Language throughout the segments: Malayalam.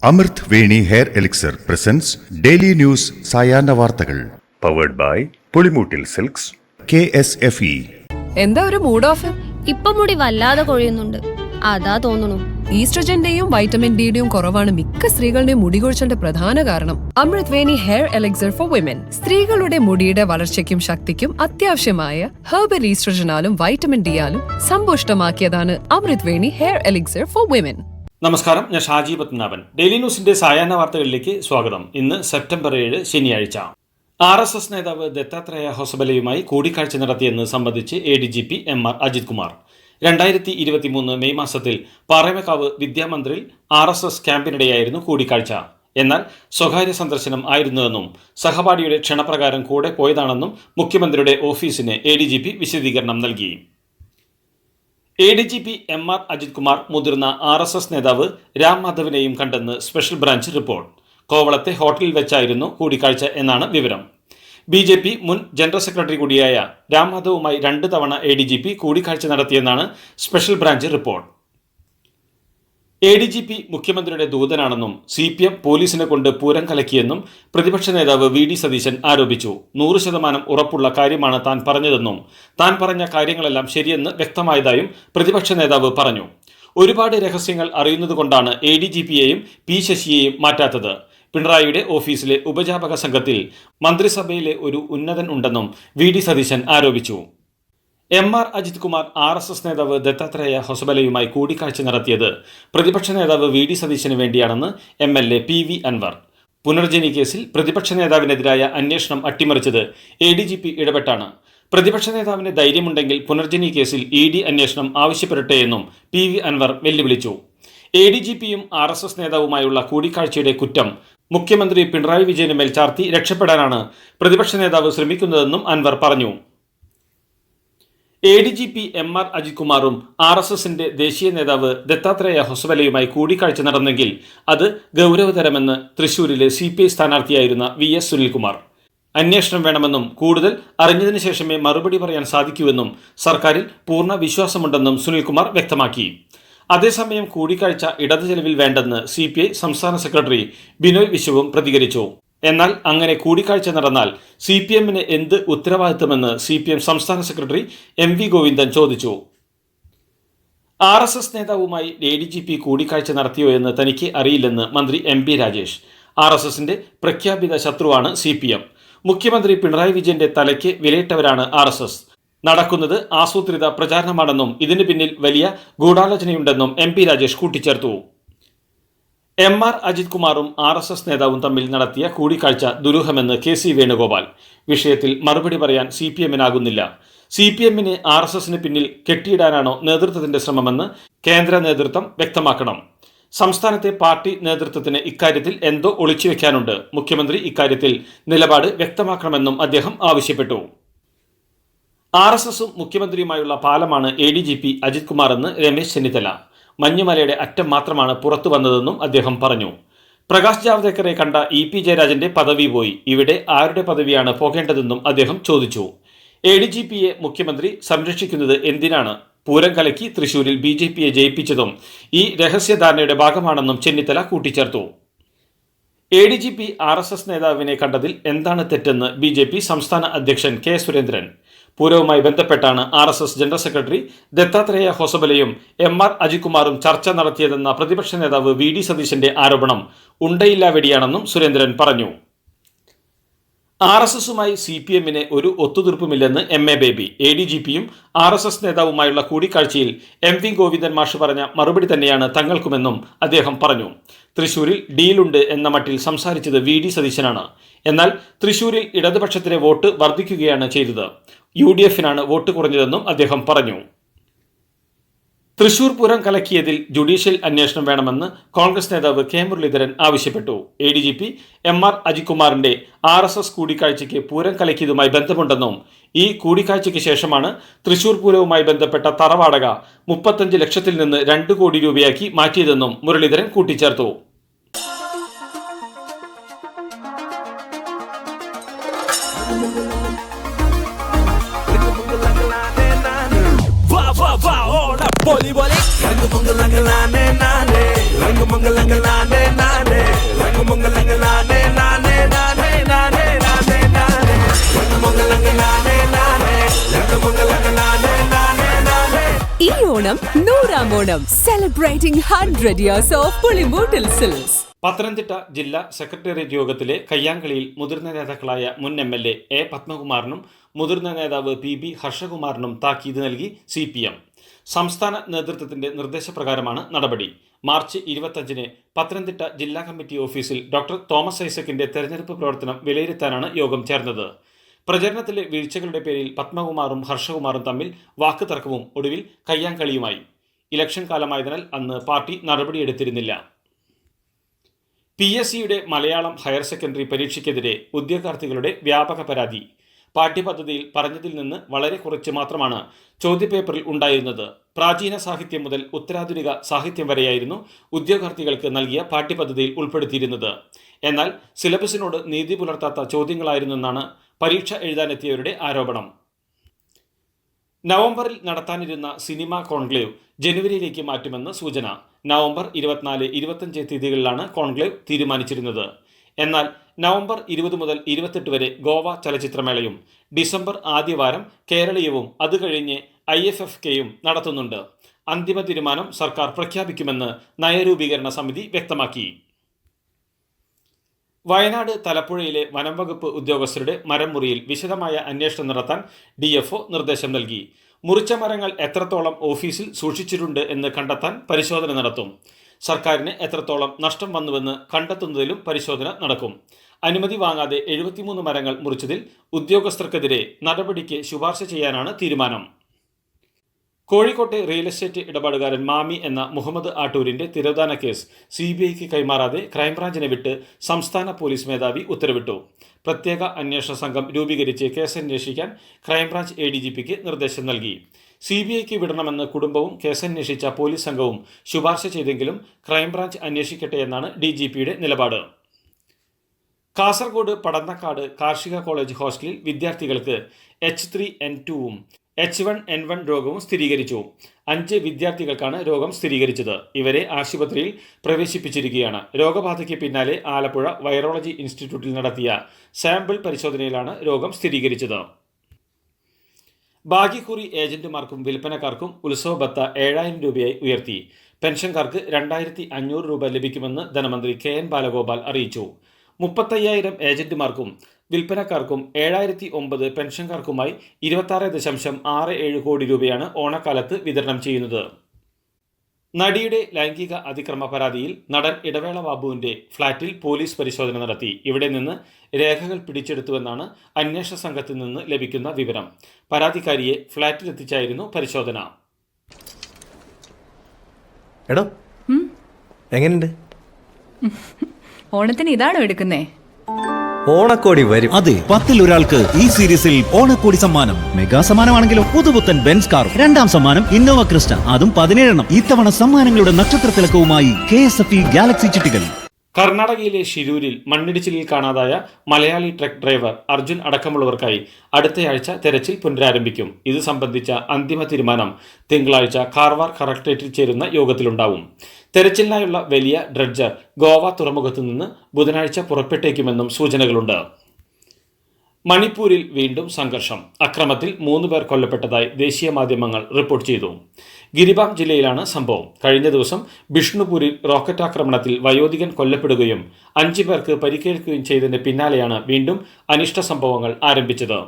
അമൃത് Veni hair elixir presents daily news സായാഹ്ന വാർത്തകൾ powered by Pulimoottil silks KSFE. എന്താ ഒരു മൂഡ് ഓഫ്? ഇപ്പൊ മുടി വല്ലാതെ കൊഴിയുന്നുണ്ട്, അതാ തോന്നുന്നു. ഈസ്ട്രജന്റെയും വൈറ്റമിൻ ഡിയുടെയും കുറവാണ് മിക്ക സ്ത്രീകളുടെയും മുടി കൊഴിച്ചിലിന്റെ പ്രധാന കാരണം. അമൃത് Veni hair elixir for women സ്ത്രീകളുടെ മുടിയുടെ വളർച്ചയ്ക്കും ശക്തിക്കും അത്യാവശ്യമായ herbal ഈസ്ട്രജനാലും vitamin ഡിയാലും സമ്പുഷ്ടമാക്കിയതാണ് Amrit Veni hair elixir for women. നമസ്കാരം, ഞാൻ ഷാജി പത്മനാഭൻ. ഡെയിലി ന്യൂസിന്റെ സായാഹ്ന വാർത്തകളിലേക്ക് സ്വാഗതം. ഇന്ന് സെപ്റ്റംബർ 7 ശനിയാഴ്ച. RSS നേതാവ് ദത്താത്രേയ ഹൊസബലയുമായി കൂടിക്കാഴ്ച നടത്തിയെന്ന് സംബന്ധിച്ച് ADGP MR Ajith Kumar 2023 May മാസത്തിൽ പാറമേക്കാവ് വിദ്യാമന്ദിറിൽ RSS ക്യാമ്പിനിടെയായിരുന്നു കൂടിക്കാഴ്ച. എന്നാൽ സ്വകാര്യ സന്ദർശനം ആയിരുന്നുവെന്നും സഹപാഠിയുടെ ക്ഷണപ്രകാരം കൂടെ പോയതാണെന്നും മുഖ്യമന്ത്രിയുടെ ഓഫീസിന് ADGP വിശദീകരണം നൽകി. ADGP MR അജിത് കുമാർ മുതിർന്ന RSS നേതാവ് രാം മാധവിനെയും കണ്ടെന്ന് സ്പെഷ്യൽ ബ്രാഞ്ച് റിപ്പോർട്ട്. കോവളത്തെ ഹോട്ടലിൽ വെച്ചായിരുന്നു കൂടിക്കാഴ്ച എന്നാണ് വിവരം. BJP മുൻ ജനറൽ സെക്രട്ടറി കൂടിയായ രാം മാധവുമായി 2 തവണ ADGP കൂടിക്കാഴ്ച നടത്തിയെന്നാണ് സ്പെഷ്യൽ ബ്രാഞ്ച് റിപ്പോർട്ട്. ADGP മുഖ്യമന്ത്രിയുടെ ദൂതനാണെന്നും CPM പോലീസിനെ കൊണ്ട് പൂരം കലക്കിയെന്നും പ്രതിപക്ഷ നേതാവ് VD സതീശൻ ആരോപിച്ചു. 100% ഉറപ്പുള്ള കാര്യമാണ് താൻ പറഞ്ഞതെന്നും താൻ പറഞ്ഞ കാര്യങ്ങളെല്ലാം ശരിയെന്ന് വ്യക്തമായതായും പ്രതിപക്ഷ നേതാവ് പറഞ്ഞു. ഒരുപാട് രഹസ്യങ്ങൾ അറിയുന്നതുകൊണ്ടാണ് ADGPയെയും P ശശിയെയും മാറ്റാത്തത്. പിണറായിയുടെ ഓഫീസിലെ ഉപജാപക സംഘത്തിൽ മന്ത്രിസഭയിലെ ഒരു ഉന്നതൻ ഉണ്ടെന്നും VD സതീശൻ ആരോപിച്ചു. MR അജിത് കുമാർ RSS നേതാവ് ദത്താത്രേയ ഹൊസബലയുമായി കൂടിക്കാഴ്ച നടത്തിയത് പ്രതിപക്ഷ നേതാവ് VD സതീശന് വേണ്ടിയാണെന്ന് MLA PV അൻവർ. പുനർജനി കേസിൽ പ്രതിപക്ഷ നേതാവിനെതിരായ അന്വേഷണം അട്ടിമറിച്ചത് ADGP ഇടപെട്ടാണ്. പ്രതിപക്ഷ നേതാവിന് ധൈര്യമുണ്ടെങ്കിൽ പുനർജനി കേസിൽ ED അന്വേഷണം ആവശ്യപ്പെടട്ടെയെന്നും PV അൻവർ വെല്ലുവിളിച്ചു. ADGPയും RSS നേതാവുമായുള്ള കൂടിക്കാഴ്ചയുടെ കുറ്റം മുഖ്യമന്ത്രി പിണറായി വിജയന് മേൽ ചാർത്തി രക്ഷപ്പെടാനാണ് പ്രതിപക്ഷ നേതാവ് ശ്രമിക്കുന്നതെന്നും അൻവർ പറഞ്ഞു. ADGP MR അജിത് കുമാറും RSSന്റെ ദേശീയ നേതാവ് ദത്താത്രേയ ഹൊസബലയുമായി കൂടിക്കാഴ്ച നടന്നെങ്കിൽ അത് ഗൗരവതരമെന്ന് തൃശൂരിലെ CPI സ്ഥാനാർത്ഥിയായിരുന്ന VS സുനിൽകുമാർ. അന്വേഷണം വേണമെന്നും കൂടുതൽ അറിഞ്ഞതിനു ശേഷമേ മറുപടി പറയാൻ സാധിക്കൂവെന്നും സർക്കാരിൽ പൂർണ്ണ വിശ്വാസമുണ്ടെന്നും സുനിൽകുമാർ വ്യക്തമാക്കി. അതേസമയം കൂടിക്കാഴ്ച ഇടതു ചെലവിൽ വേണ്ടെന്ന് CPI സംസ്ഥാന സെക്രട്ടറി ബിനോയ് വിശ്വവും പ്രതികരിച്ചു. എന്നാൽ അങ്ങനെ കൂടിക്കാഴ്ച നടന്നാൽ CPMന് എന്ത് ഉത്തരവാദിത്തമെന്ന് CPM സംസ്ഥാന സെക്രട്ടറി MV ഗോവിന്ദൻ ചോദിച്ചു. RSS നേതാവുമായി ADGP കൂടിക്കാഴ്ച നടത്തിയോ എന്ന് തനിക്ക് അറിയില്ലെന്ന് മന്ത്രി MB രാജേഷ്. RSSന്റെ പ്രഖ്യാപിത ശത്രുവാണ് CPM. മുഖ്യമന്ത്രി പിണറായി വിജയന്റെ തലയ്ക്ക് വിലയിട്ടവരാണ് RSS. നടക്കുന്നത് ആസൂത്രിത പ്രചാരണമാണെന്നും ഇതിന് പിന്നിൽ വലിയ ഗൂഢാലോചനയുണ്ടെന്നും MB രാജേഷ് കൂട്ടിച്ചേർത്തു. MR അജിത് കുമാറും RSS നേതാവും തമ്മിൽ നടത്തിയ കൂടിക്കാഴ്ച ദുരൂഹമെന്ന് KC വേണുഗോപാൽ. വിഷയത്തിൽ മറുപടി പറയാൻ CPMനാകുന്നില്ല. CPMന് RSSന് പിന്നിൽ കെട്ടിയിടാനാണോ നേതൃത്വത്തിന്റെ ശ്രമമെന്ന് കേന്ദ്ര നേതൃത്വം വ്യക്തമാക്കണം. സംസ്ഥാനത്തെ പാർട്ടി നേതൃത്വത്തിന് ഇക്കാര്യത്തിൽ എന്തോ ഒളിച്ചുവെക്കാനുണ്ട്. മുഖ്യമന്ത്രി ഇക്കാര്യത്തിൽ നിലപാട് വ്യക്തമാക്കണമെന്നും അദ്ദേഹം ആവശ്യപ്പെട്ടു. RSSും മുഖ്യമന്ത്രിയുമായുള്ള പാലമാണ് ADGP അജിത് കുമാർ എന്ന് രമേശ് ചെന്നിത്തല. മഞ്ഞുമലയുടെ അറ്റം മാത്രമാണ് പുറത്തു വന്നതെന്നും അദ്ദേഹം പറഞ്ഞു. പ്രകാശ് ജാവ്ദേക്കറെ കണ്ട EP ജയരാജന്റെ പദവി പോയി, ഇവിടെ ആരുടെ പദവിയാണ് പോകേണ്ടതെന്നും അദ്ദേഹം ചോദിച്ചു. ADGPയെ മുഖ്യമന്ത്രി സംരക്ഷിക്കുന്നത് എന്തിനാണ്? പൂരം കലക്കി തൃശൂരിൽ BJPയെ ജയിപ്പിച്ചതും ഈ രഹസ്യധാരണയുടെ ഭാഗമാണെന്നും ചെന്നിത്തല കൂട്ടിച്ചേർത്തു. ADGP RSS നേതാവിനെ കണ്ടതിൽ എന്താണ് തെറ്റെന്ന് BJP സംസ്ഥാന അധ്യക്ഷൻ K സുരേന്ദ്രൻ. പൂരവുമായി ബന്ധപ്പെട്ടാണ് RSS ജനറൽ സെക്രട്ടറി ദത്താത്രേയ ഹൊസബലയും MR അജിത് കുമാറും ചർച്ച നടത്തിയതെന്ന പ്രതിപക്ഷ നേതാവ് VD സതീശന്റെ ആരോപണം ഉണ്ടയില്ലാ വെടിയാണെന്നും സുരേന്ദ്രൻ പറഞ്ഞു. RSSുമായി CPMന് ഒരു ഒത്തുതീർപ്പുമില്ലെന്ന് MA ബേബി. ADGPയും RSS നേതാവുമായുള്ള കൂടിക്കാഴ്ചയിൽ MV ഗോവിന്ദൻ മാഷ് പറഞ്ഞ മറുപടി തന്നെയാണ് തങ്ങൾക്കുമെന്നും അദ്ദേഹം പറഞ്ഞു. തൃശൂരിൽ ഡീലുണ്ട് എന്ന മട്ടിൽ സംസാരിച്ചത് VD സതീശനാണ്. എന്നാൽ തൃശൂരിൽ ഇടതുപക്ഷത്തിന് വോട്ട് വർദ്ധിക്കുകയാണ് ചെയ്തത്. UDFനാണ് വോട്ട് കുറഞ്ഞതെന്നും അദ്ദേഹം പറഞ്ഞു. തൃശൂർ പൂരം കലക്കിയതിൽ ജുഡീഷ്യൽ അന്വേഷണം വേണമെന്ന് കോൺഗ്രസ് നേതാവ് K മുരളീധരൻ ആവശ്യപ്പെട്ടു. ADGP MR അജിത് കുമാറിന്റെ RSS കൂടിക്കാഴ്ചയ്ക്ക് പൂരം കലക്കിയതുമായി ബന്ധമുണ്ടെന്നും ഈ കൂടിക്കാഴ്ചയ്ക്ക് ശേഷമാണ് തൃശൂർ പൂരവുമായി ബന്ധപ്പെട്ട തറവാടക 35 ലക്ഷത്തിൽ നിന്ന് 2 കോടി രൂപയാക്കി മാറ്റിയതെന്നും മുരളീധരൻ കൂട്ടിച്ചേർത്തു. Boli boli, rang mangalangala ne nane, rang mangalangala ne nane. Onam 100-ാം Onam celebrating 100 years of Pulimoottil silks. Pathanamthitta ജില്ലാ സെക്രട്ടേറിയറ്റ് യോഗത്തിലെ കയ്യാങ്കളിയിൽ മുതിർന്ന നേതാക്കളായ മുൻ MLA എ പത്മകുമാറിനും മുതിർന്ന നേതാവ് PB ഹർഷകുമാറിനും താക്കീത് നൽകി CPM. സംസ്ഥാന നേതൃത്വത്തിന്റെ നിർദ്ദേശപ്രകാരമാണ് നടപടി. മാർച്ച് 25-ന് പത്തനംതിട്ട ജില്ലാ കമ്മിറ്റി ഓഫീസിൽ ഡോക്ടർ തോമസ് ഐസക്കിന്റെ തെരഞ്ഞെടുപ്പ് പ്രവർത്തനം വിലയിരുത്താനാണ് യോഗം ചേർന്നത്. പ്രചരണത്തിലെ വീഴ്ചകളുടെ പേരിൽ പത്മകുമാറും ഹർഷകുമാറും തമ്മിൽ വാക്കുതർക്കവും ഒടുവിൽ കയ്യാങ്കളിയുമായി. ഇലക്ഷൻ കാലമായതിനാൽ അന്ന് പാർട്ടി നടപടിയെടുത്തിരുന്നില്ല. PSCയുടെ മലയാളം ഹയർ സെക്കൻഡറി പരീക്ഷയ്ക്കെതിരെ ഉദ്യോഗാർത്ഥികളുടെ വ്യാപക പരാതി. പാഠ്യപദ്ധതിയിൽ പറഞ്ഞതിൽ നിന്ന് വളരെ കുറച്ച് മാത്രമാണ് ചോദ്യപേപ്പറിൽ ഉണ്ടായിരുന്നത്. പ്രാചീന സാഹിത്യം മുതൽ ഉത്തരാധുനിക സാഹിത്യം വരെയായിരുന്നു ഉദ്യോഗാർത്ഥികൾക്ക് നൽകിയ പാഠ്യപദ്ധതിയിൽ ഉൾപ്പെടുത്തിയിരുന്നത്. എന്നാൽ സിലബസിനോട് നീതി പുലർത്താത്ത ചോദ്യങ്ങളായിരുന്നെന്നാണ് പരീക്ഷ എഴുതാനെത്തിയവരുടെ ആരോപണം. നവംബറിൽ നടത്താനിരുന്ന സിനിമാ കോൺക്ലേവ് ജനുവരിയിലേക്ക് മാറ്റുമെന്ന് സൂചന. നവംബർ 24, 25 തീയതികളിലാണ് കോൺക്ലേവ് തീരുമാനിച്ചിരുന്നത്. എന്നാൽ നവംബർ 20 മുതൽ 28 വരെ ഗോവ ചലച്ചിത്രമേളയും ഡിസംബർ ആദ്യവാരം കേരളീയവും അത് കഴിഞ്ഞ് IFFKയും നടത്തുന്നുണ്ട്. അന്തിമ തീരുമാനം സർക്കാർ പ്രഖ്യാപിക്കുമെന്ന് നയരൂപീകരണ സമിതി വ്യക്തമാക്കി. വയനാട് തലപ്പുഴയിലെ വനം വകുപ്പ് ഉദ്യോഗസ്ഥരുടെ മരം മുറിയിൽ വിശദമായ അന്വേഷണം നടത്താൻ DFO നിർദ്ദേശം നൽകി. മുറിച്ച മരങ്ങൾ എത്രത്തോളം ഓഫീസിൽ സൂക്ഷിച്ചിട്ടുണ്ട് എന്ന് കണ്ടെത്താൻ പരിശോധന നടത്തും. സർക്കാരിന് എത്രത്തോളം നഷ്ടം വന്നുവെന്ന് കണ്ടെത്തുന്നതിലും പരിശോധന നടക്കും. അനുമതി വാങ്ങാതെ 73 മരങ്ങൾ മുറിച്ചതിൽ ഉദ്യോഗസ്ഥർക്കെതിരെ നടപടിക്ക് ശുപാർശ ചെയ്യാനാണ് തീരുമാനം. കോഴിക്കോട്ടെ റിയൽ എസ്റ്റേറ്റ് ഇടപാടുകാരൻ മാമി എന്ന മുഹമ്മദ് ആട്ടൂരിന്റെ തിരോധാന കേസ് CBIക്ക് കൈമാറാതെ ക്രൈംബ്രാഞ്ചിനെ വിട്ട് സംസ്ഥാന പോലീസ് മേധാവി ഉത്തരവിട്ടു. പ്രത്യേക അന്വേഷണ സംഘം രൂപീകരിച്ച് കേസന്വേഷിക്കാൻ ക്രൈംബ്രാഞ്ച് ADGPക്ക് നിർദ്ദേശം നൽകി. CBIക്ക് വിടണമെന്ന് കുടുംബവും കേസന്വേഷിച്ച പോലീസ് സംഘവും ശുപാർശ ചെയ്തെങ്കിലും ക്രൈംബ്രാഞ്ച് അന്വേഷിക്കട്ടെ എന്നാണ് DGPയുടെ നിലപാട്. കാസർഗോഡ് പടന്നക്കാട് കാർഷിക കോളേജ് ഹോസ്റ്റലിൽ വിദ്യാർത്ഥികൾക്ക് H3N2-ഉം H1N1 രോഗവും സ്ഥിരീകരിച്ചു. 5 വിദ്യാർത്ഥികൾക്കാണ് രോഗം സ്ഥിരീകരിച്ചത്. ഇവരെ ആശുപത്രിയിൽ പ്രവേശിപ്പിച്ചിരിക്കുകയാണ്. രോഗബാധയ്ക്ക് പിന്നാലെ ആലപ്പുഴ വൈറോളജി ഇൻസ്റ്റിറ്റ്യൂട്ടിൽ നടത്തിയ സാമ്പിൾ പരിശോധനയിലാണ് രോഗം സ്ഥിരീകരിച്ചത്. ഭാഗ്യക്കുറി ഏജന്റുമാർക്കും വിൽപ്പനക്കാർക്കും ഉത്സവ ഭത്ത 7000 രൂപയായി ഉയർത്തി. പെൻഷൻകാർക്ക് 2500 രൂപ ലഭിക്കുമെന്ന് ധനമന്ത്രി KN ബാലഗോപാൽ അറിയിച്ചു. 35,000 ഏജന്റുമാർക്കും വിൽപ്പനക്കാർക്കും 7009 പെൻഷൻകാർക്കുമായി 26.67 കോടി രൂപയാണ് ഓണക്കാലത്ത് വിതരണം ചെയ്യുന്നത്. നടിയുടെ ലൈംഗിക അതിക്രമ പരാതിയിൽ നടൻ ഇടവേള ബാബുവിന്റെ ഫ്ളാറ്റിൽ പോലീസ് പരിശോധന നടത്തി. ഇവിടെ നിന്ന് രേഖകൾ പിടിച്ചെടുത്തുവെന്നാണ് അന്വേഷണ സംഘത്തിൽ നിന്ന് ലഭിക്കുന്ന വിവരം. പരാതിക്കാരിയെ ഫ്ളാറ്റിലെത്തിച്ചായിരുന്നു പരിശോധന. എടോ എങ്ങനെയുണ്ട്? ഓണത്തിന് ഇതാണോ എടുക്കുന്നേ? ഓണക്കോടി വരും. അതെ, 10ൽ ഒരാൾക്ക് ഈ സീരീസിൽ ഓണക്കോടി സമ്മാനം. മെഗാ സമ്മാനമാണെങ്കിലും പുതുപുത്തൻ ബെൻസ് കാർ, 2ാം സമ്മാനം ഇന്നോവ ക്രിസ്റ്റ, അതും 17. ഇത്തവണ സമ്മാനങ്ങളുടെ നക്ഷത്ര തിലക്കവുമായി KSFE ഗാലക്സി ചിട്ടികൾ. കർണാടകയിലെ ഷിരൂരിൽ മണ്ണിടിച്ചിലിൽ കാണാതായ മലയാളി ട്രക്ക് ഡ്രൈവർ അർജുൻ അടക്കമുള്ളവർക്കായി അടുത്തയാഴ്ച തെരച്ചിൽ പുനരാരംഭിക്കും. ഇത് സംബന്ധിച്ച അന്തിമ തീരുമാനം തിങ്കളാഴ്ച കാർവാർ കളക്ടറേറ്റിൽ ചേരുന്ന യോഗത്തിലുണ്ടാവും. തെരച്ചിലിനായുള്ള വലിയ ഡ്രഡ്ജർ ഗോവ തുറമുഖത്തു നിന്ന് ബുധനാഴ്ച പുറപ്പെട്ടേക്കുമെന്നും സൂചനകളുണ്ട്. മണിപ്പൂരിൽ വീണ്ടും സംഘർഷം. അക്രമത്തിൽ 3 പേർ കൊല്ലപ്പെട്ടതായി ദേശീയ മാധ്യമങ്ങൾ റിപ്പോർട്ട് ചെയ്തു. ഗിരിബാം ജില്ലയിലാണ് സംഭവം. കഴിഞ്ഞ ദിവസം ബിഷ്ണുപൂരിൽ റോക്കറ്റ് ആക്രമണത്തിൽ വയോധികൻ കൊല്ലപ്പെടുകയും 5 പേർക്ക് പരിക്കേൽക്കുകയും ചെയ്തതിന് പിന്നാലെയാണ് വീണ്ടും അനിഷ്ട സംഭവങ്ങൾ ആരംഭിച്ചത്.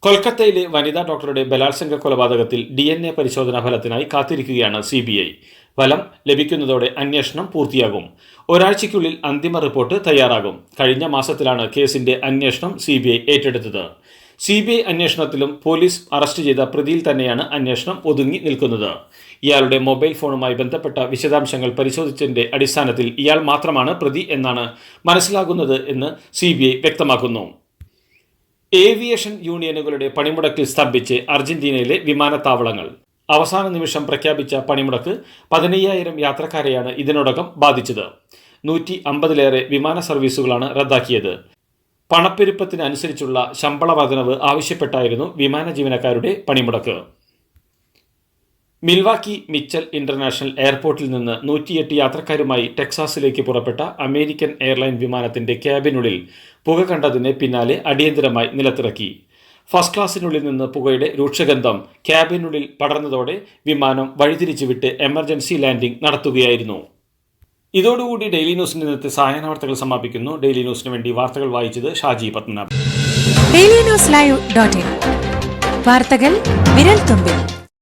കൊൽക്കത്തയിലെ വനിതാ ഡോക്ടറുടെ ബലാത്സംഗ കൊലപാതകത്തിൽ DNA പരിശോധനാ ഫലത്തിനായി കാത്തിരിക്കുകയാണ് CBI. ഫലം ലഭിക്കുന്നതോടെ അന്വേഷണം പൂർത്തിയാകും. ഒരാഴ്ചയ്ക്കുള്ളിൽ അന്തിമ റിപ്പോർട്ട് തയ്യാറാകും. കഴിഞ്ഞ മാസത്തിലാണ് കേസിന്റെ അന്വേഷണം CBI ഏറ്റെടുത്തത്. CBI അന്വേഷണത്തിലും പോലീസ് അറസ്റ്റ് ചെയ്ത പ്രതിയിൽ തന്നെയാണ് അന്വേഷണം ഒതുങ്ങി നിൽക്കുന്നത്. ഇയാളുടെ മൊബൈൽ ഫോണുമായി ബന്ധപ്പെട്ട വിശദാംശങ്ങൾ പരിശോധിച്ചതിന്റെ അടിസ്ഥാനത്തിൽ ഇയാൾ മാത്രമാണ് പ്രതി എന്നാണ് മനസ്സിലാകുന്നത് എന്ന് CBI വ്യക്തമാക്കുന്നു. ഏവിയേഷൻ യൂണിയനുകളുടെ പണിമുടക്കിൽ സ്തംഭിച്ച് അർജന്റീനയിലെ വിമാനത്താവളങ്ങൾ. അവസാന നിമിഷം പ്രഖ്യാപിച്ച പണിമുടക്ക് 15,000 യാത്രക്കാരെയാണ് ഇതിനോടകം ബാധിച്ചത്. 150-ലേറെ വിമാന സർവീസുകളാണ് റദ്ദാക്കിയത്. പണപ്പെരുപ്പത്തിനനുസരിച്ചുള്ള ശമ്പള വർധനവ് ആവശ്യപ്പെട്ടായിരുന്നു വിമാന ജീവനക്കാരുടെ പണിമുടക്ക്. മിൽവാക്കി മിച്ചൽ ഇന്റർനാഷണൽ എയർപോർട്ടിൽ നിന്ന് 108 യാത്രക്കാരുമായി ടെക്സാസിലേക്ക് പുറപ്പെട്ട അമേരിക്കൻ എയർലൈൻ വിമാനത്തിന്റെ ക്യാബിനുള്ളിൽ പുക കണ്ടതിന് പിന്നാലെ അടിയന്തരമായി നിലത്തിറക്കി. ഫസ്റ്റ് ക്ലാസ്സിനുള്ളിൽ നിന്ന് പുകയുടെ രൂക്ഷഗന്ധം ക്യാബിനുള്ളിൽ പടർന്നതോടെ വിമാനം വഴിതിരിച്ചുവിട്ട് എമർജൻസി ലാൻഡിംഗ് നടത്തുകയായിരുന്നു. ഇതോടുകൂടി ഡെയിലി ന്യൂസിന്റെ ഇന്നത്തെ സായാഹ്ന വാർത്തകൾ സമാപിക്കുന്നു. ഡെയിലി ന്യൂസിന് വേണ്ടി വാർത്തകൾ വായിച്ചത് ഷാജി പത്മനാഭൻ. DailyNewsLive.in വാർത്തകൾ വിരൽ തുമ്പിൽ.